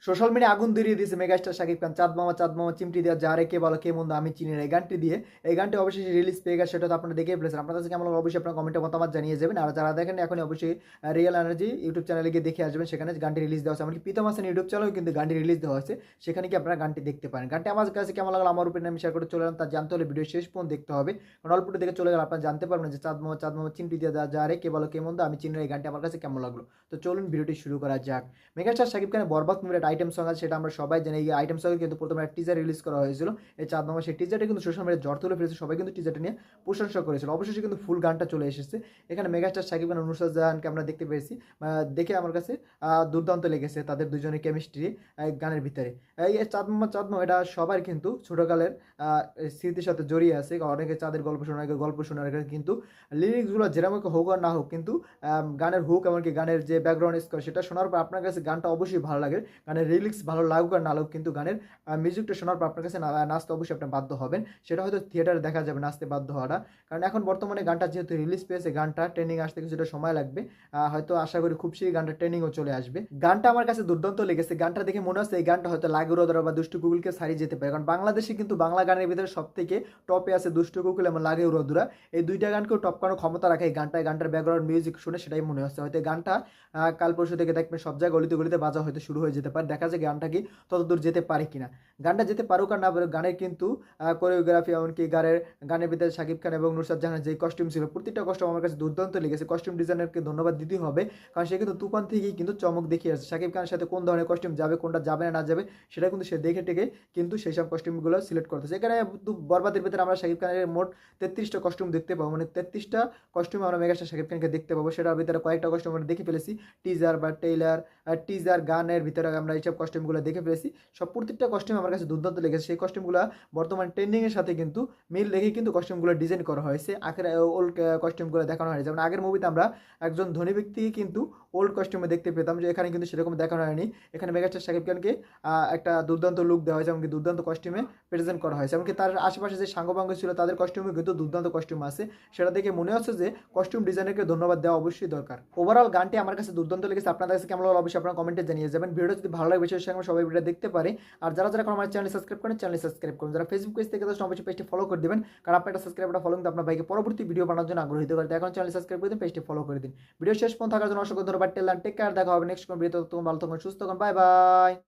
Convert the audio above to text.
Social media আগুন ধরিয়ে দিয়েছে মেগাস্টার শাকিব খান। চাঁদ মামা চিমটি দেওয়া যারে কে বলো কে মন্দ আমি চিনি না, এই গানটি দিয়ে। এই গানটি অবশ্যই রিলিজ পেয়ে গেছে, সেটা তো আপনারা দেখেই ফেলেছেন। আপনার কাছে কেমন লাগলো অবশ্যই আপনার কমেন্টে মতামত জানিয়ে যাবেন। আর যারা দেখেন এখন অবশ্যই রিয়েল এনার্জি ইউটিউব চ্যানেলে গিয়ে দেখে আসবেন, সেখানে গানটি রিলিজ দেওয়া আছে। এমনকি প্রীতম হাসান ইউটিউব চ্যানেলেও কিন্তু গানটি রিলিজ দেওয়া হয়েছে, সেখানে কি আপনারা গানটি দেখতে পারেন। গানটি আমার কাছে কেমন লাগলো আমার উপরে আমি শেয়ার করে চলে এলাম। তা জানতে হলে ভিডিও শেষ পর্যন্ত দেখতে হবে, কারণ অল্পটি দেখে চলে গেলে আপনারা জানতে পারবেন যে চাঁদ মামা চিমটি দিয়ে যারে কে বলো কে মন্দ আমি চিনি না, এই গানটি আমার কাছে কেমন লাগলো। তো চলুন ভিডিওটি শুরু করা যাক। মেগাস্টার শাকিব খানের বরবাদ মুভির একটা আইটেম সং আছে, সেটা আমরা সবাই জানি। এই আইটেম সঙ্গে কিন্তু প্রথমে একটা টিজার রিলিজ করা হয়েছিল এই চাঁদ মামা, সেই টিজারটা কিন্তু সোশ্যাল মিডিয়ায় ঝড় তুলে ফেলেছে, সবাই কিন্তু টিজারটা নিয়ে প্রশংসা করেছিল। অবশেষে কিন্তু ফুল গানটা চলে এসেছে। এখানে মেগাস্টার শাকিব খান নুসরাত জাহানকে আমরা দেখতে পেয়েছি, দেখে আমার কাছে দুর্দান্ত লেগেছে তাদের দুজনের কেমিস্ট্রি গানের ভিতরে। এই চাঁদ মামা এটা সবার কিন্তু ছোটকালের স্মৃতির সাথে জড়িয়ে আছে। অনেকে চাঁদের গল্প শোনা, অনেকে গল্প শোনার কিন্তু লিরিক্সগুলো যেরকম হোক আর না হোক, কিন্তু গানের হুক এমনকি গানের যে ব্যাকগ্রাউন্ড স্কোর সেটা শোনার পর আপনার কাছে গানটা অবশ্যই ভালো লাগে। গানের লিরিক্স ভালো লাগুক আর না লাগুক, কিন্তু গানের মিউজিকটা শোনার পর আপনার কাছে নাচতে অবশ্যই আপনি বাধ্য হবেন। সেটা হয়তো থিয়েটারে দেখা যাবে নাচতে বাধ্য হওয়াটা, কারণ এখন বর্তমানে গানটা যেহেতু রিলিজ পেয়েছে, গানটা ট্রেনিং আসতে কিছুটা সময় লাগবে। হয়তো আশা করি খুব শীঘ্রই গানটা ট্রেনিংও চলে আসবে। গানটা আমার কাছে দুর্দান্ত লেগেছে। গানটা দেখে মনে হচ্ছে এই গানটা হয়তো লাগু রোদরা বা দুষ্টু কুকুলকে ছাড়িয়ে যেতে পারে, কারণ বাংলাদেশে কিন্তু বাংলা গানের ভিতরে সব থেকে টপে আছে দুষ্টু কুকুল এবং লাগে রোদরা। এই দুইটা গানকেও টপ করার ক্ষমতা রাখে এই গানটার ব্যাকগ্রাউন্ড মিউজিক শুনে সেটাই মনে হচ্ছে। হয়তো এই গানটা কাল পরশু থেকে দেখবেন সব জায়গায় গলিতে গলিতে বাজা হয়তো শুরু হয়ে যেতে পারে। দেখা যায় গানটা কি ততদূর যেতে পারে কিনা। গানটা যেতে পারুক আর না পারুক, গানের কিন্তু কোরিওগ্রাফি এমনকি গানের ভিতরে শাকিব খান এবং নুসরাত জাহানের যে কস্টিউম ছিল, প্রতিটা কস্টিউম আমার কাছে দুর্দান্ত লেগেছে। কস্টিউম ডিজাইনারকে ধন্যবাদ দিতেই হবে, কারণ সে কিন্তু তুফান থেকেই কিন্তু চমক দেখিয়ে আসছে। শাকিব খানের সাথে কোন ধরনের কস্টিউম যাবে, কোনটা যাবে না যাবে, সেটা কিন্তু সে দেখে টেকে কিন্তু সেই সব কস্টিউমগুলো সিলেক্ট করতেছে। এখানে বরবাদের ভিতরে আমরা শাকিব খানের মোট 33টা কস্টিউম দেখতে পাবো, মানে 33টা কস্টিউম আমরা মেগাস্টার শাকিব খানকে দেখতে পাবো। সেটার ভিতরে কয়েকটা কস্টিউম আমরা দেখে ফেলেছি টিজার বা টেইলার, টিজার গানের ভিতরে আমরা এইসব কস্টিউমগুলো দেখে ফেলেছি। সব প্রত্যেকটা কস্টিউম আমার কাছে দুর্দান্ত লেগেছে। সেই কস্টিউমগুলো বর্তমান ট্রেন্ডিংয়ের সাথে কিন্তু মিল রেখে কিন্তু কস্টিউমগুলো ডিজাইন করা হয়েছে। আখের ওল্ড কস্টিউমগুলো দেখানো হয়েছে, যেমন আগের মুভিতে আমরা একজন ধনী ব্যক্তিকে কিন্তু ওল্ড কস্টিউমে দেখতে পেতাম, যে এখানে কিন্তু সেরকম দেখানো হয়নি। এখানে মেগাস্টার শাকিব খানকে একটা দুর্দান্ত লুক দেওয়া হয়েছে, এমনকি দুর্দান্ত কস্টিউমে প্রেজেন্ট করা হয়েছে। এমনকি তার আশেপাশে যে সাঙ্গপাঙ্গ ছিল তাদের কস্টিউমে কিন্তু দুর্দান্ত কস্টিউম আছে। সেটা দেখে মনে হচ্ছে যে কস্টিউম ডিজাইনারকে ধন্যবাদ দেওয়া অবশ্যই দরকার। ওভারঅল গানটি আমার কাছে দুর্দান্ত লেগেছে। আপনাদের কাছে কেমন লাগলো অবশ্যই আপনারা কমেন্টে জানিয়ে যাবেন। ভিডিও যদি ভালো লাগে বেশি সঙ্গে সবাই ভিডিও দেখতে পারে। আর যারা আমার চ্যানেল সাবস্ক্রাইব করেন, চ্যানেল সাবস্ক্রাইব করুন। যারা ফেসবুক পেজ থেকে অবশ্যই পেজটি ফলো করে দিবেন, কারণ আপনার একটা সাবস্ক্রাইবটা ফলো কিন্তু আপনার ভাইকে পরবর্তী ভিডিও বানানোর জন্য আগ্রহী করে। এখন চ্যানেল সাবস্ক্রাইব করে দিন, পেজটি ফলো করে দিন। ভিডিও শেষ পর্যন্ত থাকার জন্য অসংখ্য ধন্যবাদ। টেক কেয়ার, দেখা হবে নেক্সট কোন ভিডিওতে। ভালো থাকুন, সুস্থ থাকুন, বাই বাই।